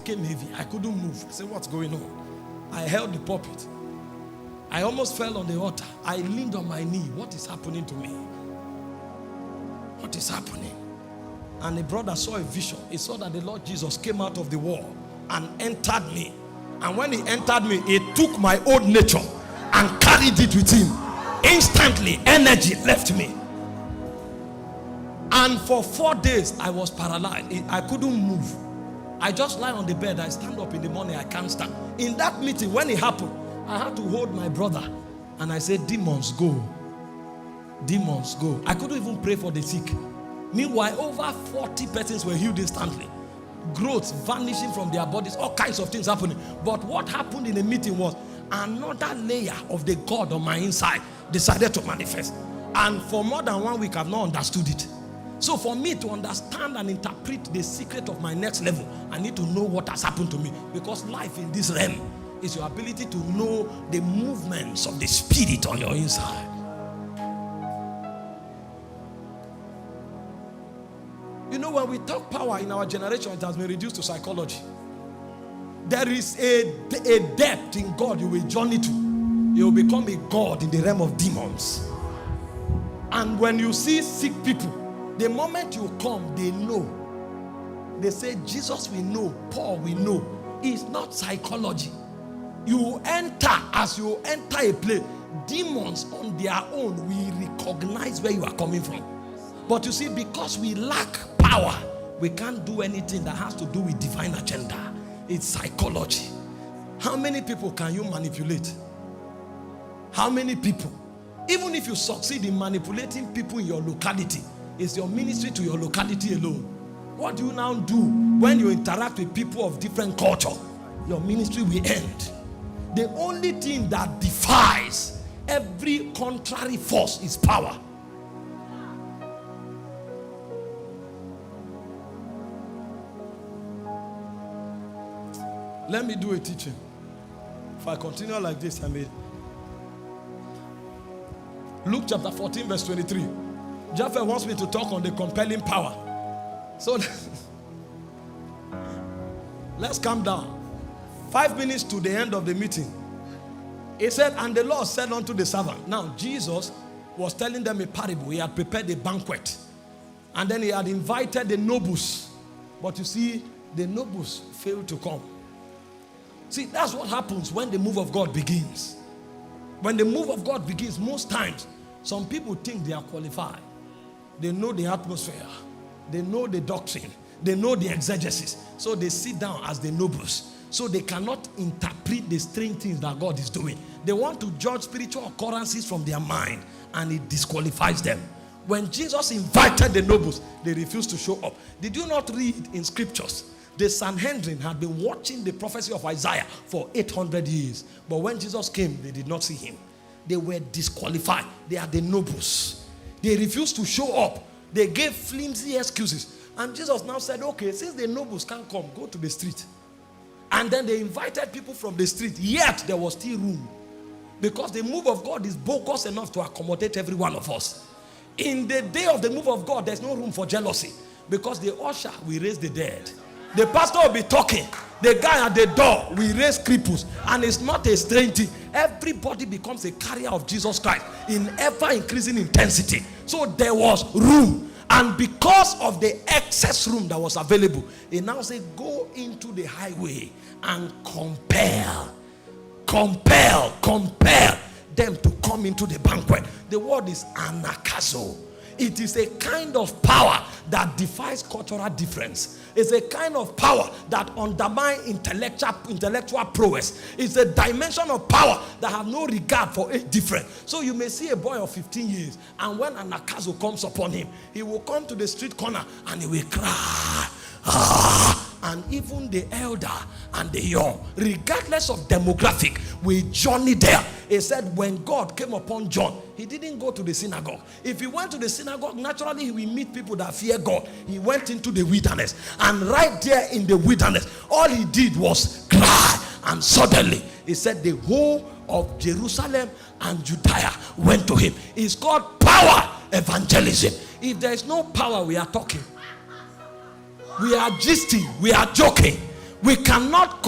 became heavy. I couldn't move. I said, what's going on? I held the pulpit. I almost fell on the altar. I leaned on my knee. What is happening to me? What is happening? And the brother saw a vision. He saw that the Lord Jesus came out of the wall and entered me. And when he entered me, he took my old nature and carried it with him. Instantly, energy left me. And for 4 days, I was paralyzed. I couldn't move. I just lie on the bed. I stand up in the morning. I can't stand. In that meeting, when it happened, I had to hold my brother. And I said, demons, go. Demons, go. I couldn't even pray for the sick. Meanwhile, over 40 persons were healed instantly. Growths vanishing from their bodies. All kinds of things happening. But what happened in the meeting was another layer of the God on my inside decided to manifest. And for more than 1 week, I've not understood it. So for me to understand and interpret the secret of my next level, I need to know what has happened to me. Because life in this realm is your ability to know the movements of the spirit on your inside. You know, when we talk power in our generation, it has been reduced to psychology. There is a depth in God you will journey to. You will become a God in the realm of demons. And when you see sick people, the moment you come, they know. They say, Jesus we know, Paul we know. It's not psychology. You enter, as you enter a place, demons on their own will recognize where you are coming from. But you see, because we lack power, we can't do anything that has to do with divine agenda. It's psychology. How many people can you manipulate? How many people? Even if you succeed in manipulating people in your locality, it's your ministry to your locality alone. What do you now do when you interact with people of different culture? Your ministry will end. The only thing that defies every contrary force is power. Let me do a teaching. If I continue like this, I may. Luke chapter 14 verse 23. Jaffa wants me to talk on the compelling power. So let's calm down. 5 minutes to the end of the meeting. He said, and the Lord said unto the servant. Now Jesus was telling them a parable. He had prepared a banquet. And then he had invited the nobles. But you see, the nobles failed to come. See, that's what happens when the move of God begins. When the move of God begins, most times, some people think they are qualified. They know the atmosphere. They know the doctrine. They know the exegesis. So they sit down as the nobles. So they cannot interpret the strange things that God is doing. They want to judge spiritual occurrences from their mind, and it disqualifies them. When Jesus invited the nobles, they refused to show up. Did you not read in scriptures? The Sanhedrin had been watching the prophecy of Isaiah for 800 years. But when Jesus came, they did not see him. They were disqualified. They are the nobles. They refused to show up. They gave flimsy excuses. And Jesus now said, okay, since the nobles can't come, go to the street. And then they invited people from the street. Yet there was still room. Because the move of God is bogus enough to accommodate every one of us. In the day of the move of God, there's no room for jealousy. Because the usher will raise the dead. The pastor will be talking. The guy at the door will raise cripples. And it's not a strange thing. Everybody becomes a carrier of Jesus Christ in ever-increasing intensity. So there was room. And because of the excess room that was available, he now said, go into the highway and compel them to come into the banquet. The word is anakazo. It is a kind of power that defies cultural difference. It's a kind of power that undermines intellectual prowess. It's a dimension of power that have no regard for age difference. So you may see a boy of 15 years, and when an akazo comes upon him, he will come to the street corner and he will cry. And even the elder and the young, regardless of demographic, will journey there. He said when God came upon John, he didn't go to the synagogue. If he went to the synagogue, naturally he will meet people that fear God. He went into the wilderness. And right there in the wilderness, all he did was cry. And suddenly, he said the whole of Jerusalem and Judea went to him. It's called power evangelism. If there is no power, we are talking. We are gisting, we are joking. We cannot